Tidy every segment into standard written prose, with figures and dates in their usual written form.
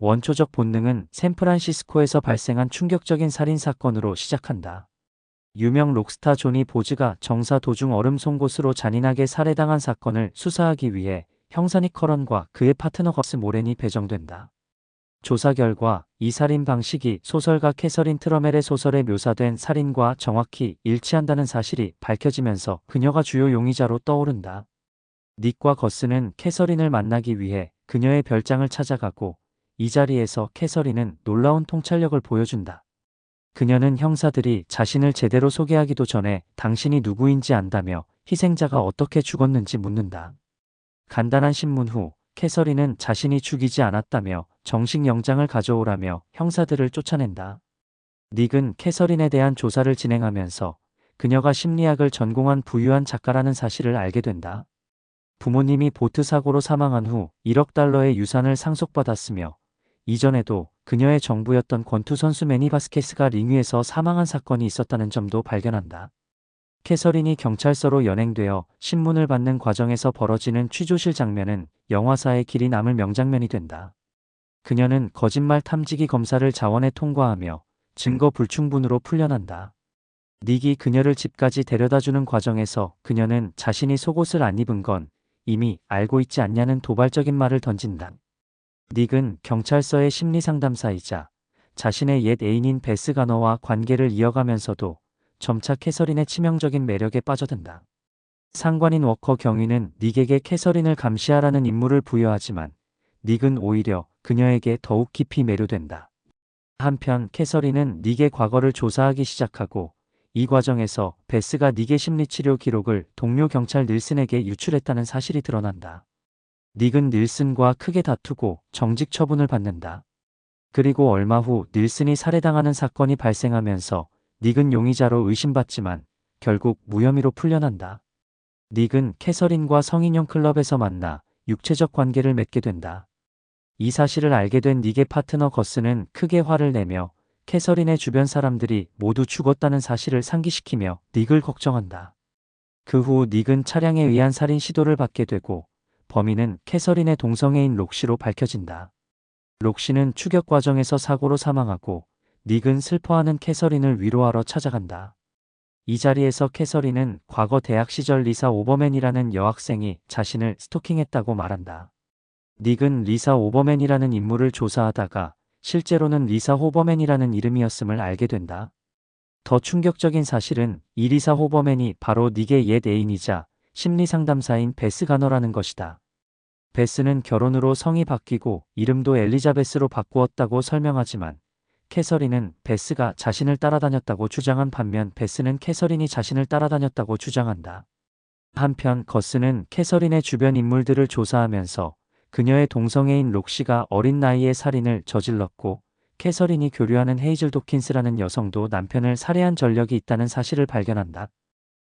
원초적 본능은 샌프란시스코에서 발생한 충격적인 살인 사건으로 시작한다. 유명 록스타 조니 보즈가 정사 도중 얼음 송곳으로 잔인하게 살해당한 사건을 수사하기 위해 형사 닉 커런과 그의 파트너 거스 모렌이 배정된다. 조사 결과 이 살인 방식이 소설가 캐서린 트러멜의 소설에 묘사된 살인과 정확히 일치한다는 사실이 밝혀지면서 그녀가 주요 용의자로 떠오른다. 닉과 거스는 캐서린을 만나기 위해 그녀의 별장을 찾아가고 이 자리에서 캐서린은 놀라운 통찰력을 보여준다. 그녀는 형사들이 자신을 제대로 소개하기도 전에 당신이 누구인지 안다며 희생자가 어떻게 죽었는지 묻는다. 간단한 신문 후 캐서린은 자신이 죽이지 않았다며 정식 영장을 가져오라며 형사들을 쫓아낸다. 닉은 캐서린에 대한 조사를 진행하면서 그녀가 심리학을 전공한 부유한 작가라는 사실을 알게 된다. 부모님이 보트 사고로 사망한 후 1억 달러의 유산을 상속받았으며 이전에도 그녀의 정부였던 권투 선수 매니 바스케스가 링 위에서 사망한 사건이 있었다는 점도 발견한다. 캐서린이 경찰서로 연행되어 신문을 받는 과정에서 벌어지는 취조실 장면은 영화사에 길이 남을 명장면이 된다. 그녀는 거짓말 탐지기 검사를 자원에 통과하며 증거 불충분으로 풀려난다. 닉이 그녀를 집까지 데려다주는 과정에서 그녀는 자신이 속옷을 안 입은 건 이미 알고 있지 않냐는 도발적인 말을 던진다. 닉은 경찰서의 심리상담사이자 자신의 옛 애인인 베스 가너와 관계를 이어가면서도 점차 캐서린의 치명적인 매력에 빠져든다. 상관인 워커 경위는 닉에게 캐서린을 감시하라는 임무를 부여하지만 닉은 오히려 그녀에게 더욱 깊이 매료된다. 한편 캐서린은 닉의 과거를 조사하기 시작하고 이 과정에서 베스가 닉의 심리치료 기록을 동료 경찰 닐슨에게 유출했다는 사실이 드러난다. 닉은 닐슨과 크게 다투고 정직 처분을 받는다. 그리고 얼마 후 닐슨이 살해당하는 사건이 발생하면서 닉은 용의자로 의심받지만 결국 무혐의로 풀려난다. 닉은 캐서린과 성인용 클럽에서 만나 육체적 관계를 맺게 된다. 이 사실을 알게 된 닉의 파트너 거스는 크게 화를 내며 캐서린의 주변 사람들이 모두 죽었다는 사실을 상기시키며 닉을 걱정한다. 그 후 닉은 차량에 의한 살인 시도를 받게 되고 범인은 캐서린의 동성애인 록시로 밝혀진다. 록시는 추격 과정에서 사고로 사망하고 닉은 슬퍼하는 캐서린을 위로하러 찾아간다. 이 자리에서 캐서린은 과거 대학 시절 리사 오버맨이라는 여학생이 자신을 스토킹했다고 말한다. 닉은 리사 오버맨이라는 인물을 조사하다가 실제로는 리사 호버맨이라는 이름이었음을 알게 된다. 더 충격적인 사실은 이 리사 호버맨이 바로 닉의 옛 애인이자 심리상담사인 베스 가너라는 것이다. 베스는 결혼으로 성이 바뀌고 이름도 엘리자베스로 바꾸었다고 설명하지만 캐서린은 베스가 자신을 따라다녔다고 주장한 반면 베스는 캐서린이 자신을 따라다녔다고 주장한다. 한편 거스는 캐서린의 주변 인물들을 조사하면서 그녀의 동성애인 록시가 어린 나이에 살인을 저질렀고 캐서린이 교류하는 헤이즐 도킨스라는 여성도 남편을 살해한 전력이 있다는 사실을 발견한다.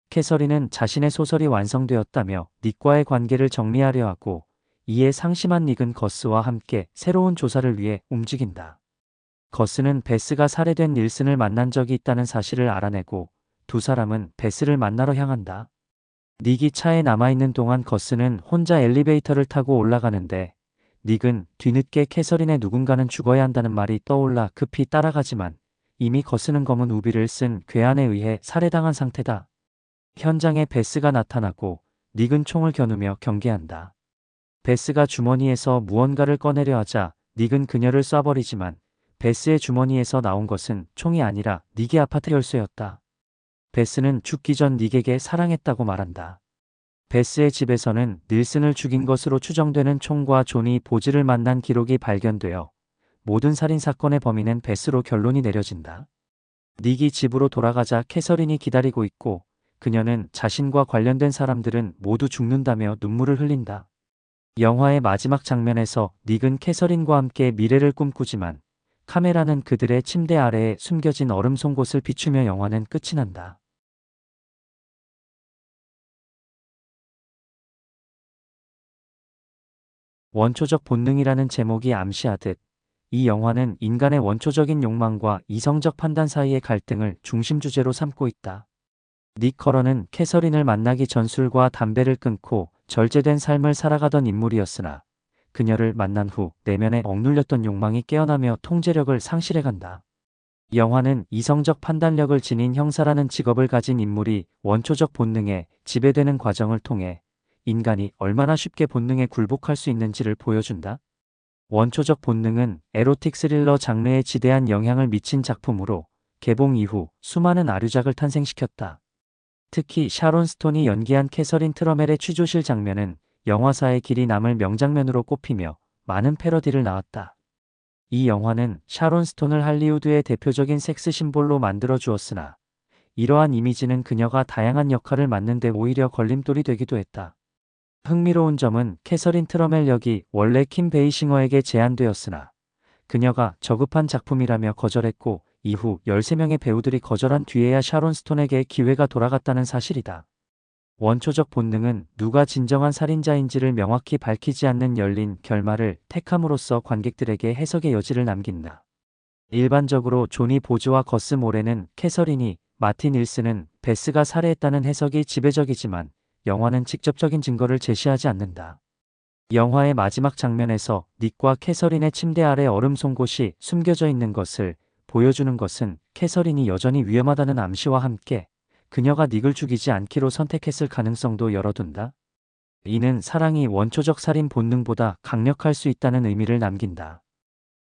캐서린은 자신의 소설이 완성되었다며 닉과의 관계를 정리하려 하고 이에 상심한 닉은 거스와 함께 새로운 조사를 위해 움직인다. 거스는 베스가 살해된 닐슨을 만난 적이 있다는 사실을 알아내고 두 사람은 베스를 만나러 향한다. 닉이 차에 남아있는 동안 거스는 혼자 엘리베이터를 타고 올라가는데 닉은 뒤늦게 캐서린의 누군가는 죽어야 한다는 말이 떠올라 급히 따라가지만 이미 거스는 검은 우비를 쓴 괴한에 의해 살해당한 상태다. 현장에 베스가 나타나고 닉은 총을 겨누며 경계한다. 베스가 주머니에서 무언가를 꺼내려 하자 닉은 그녀를 쏴버리지만 베스의 주머니에서 나온 것은 총이 아니라 닉의 아파트 열쇠였다. 베스는 죽기 전 닉에게 사랑했다고 말한다. 베스의 집에서는 닐슨을 죽인 것으로 추정되는 총과 조니 보즈를 만난 기록이 발견되어 모든 살인사건의 범인은 베스로 결론이 내려진다. 닉이 집으로 돌아가자 캐서린이 기다리고 있고 그녀는 자신과 관련된 사람들은 모두 죽는다며 눈물을 흘린다. 영화의 마지막 장면에서 닉은 캐서린과 함께 미래를 꿈꾸지만 카메라는 그들의 침대 아래에 숨겨진 얼음 송곳을 비추며 영화는 끝이 난다. 원초적 본능이라는 제목이 암시하듯 이 영화는 인간의 원초적인 욕망과 이성적 판단 사이의 갈등을 중심 주제로 삼고 있다. 닉 커런은 캐서린을 만나기 전 술과 담배를 끊고 절제된 삶을 살아가던 인물이었으나 그녀를 만난 후 내면에 억눌렸던 욕망이 깨어나며 통제력을 상실해간다. 영화는 이성적 판단력을 지닌 형사라는 직업을 가진 인물이 원초적 본능에 지배되는 과정을 통해 인간이 얼마나 쉽게 본능에 굴복할 수 있는지를 보여준다. 원초적 본능은 에로틱 스릴러 장르에 지대한 영향을 미친 작품으로 개봉 이후 수많은 아류작을 탄생시켰다. 특히 샤론 스톤이 연기한 캐서린 트러멜의 취조실 장면은 영화사의 길이 남을 명장면으로 꼽히며 많은 패러디를 낳았다. 이 영화는 샤론 스톤을 할리우드의 대표적인 섹스 심볼로 만들어 주었으나 이러한 이미지는 그녀가 다양한 역할을 맡는 데 오히려 걸림돌이 되기도 했다. 흥미로운 점은 캐서린 트러멜 역이 원래 킴 베이싱어에게 제안되었으나 그녀가 저급한 작품이라며 거절했고 이후 13명의 배우들이 거절한 뒤에야 샤론 스톤에게 기회가 돌아갔다는 사실이다. 원초적 본능은 누가 진정한 살인자인지를 명확히 밝히지 않는 열린 결말을 택함으로써 관객들에게 해석의 여지를 남긴다. 일반적으로 조니 보즈와 거스 모레는 캐서린이, 마틴 윌슨은 베스가 살해했다는 해석이 지배적이지만 영화는 직접적인 증거를 제시하지 않는다. 영화의 마지막 장면에서 닉과 캐서린의 침대 아래 얼음 송곳이 숨겨져 있는 것을 보여주는 것은 캐서린이 여전히 위험하다는 암시와 함께 그녀가 닉을 죽이지 않기로 선택했을 가능성도 열어둔다. 이는 사랑이 원초적 살인 본능보다 강력할 수 있다는 의미를 남긴다.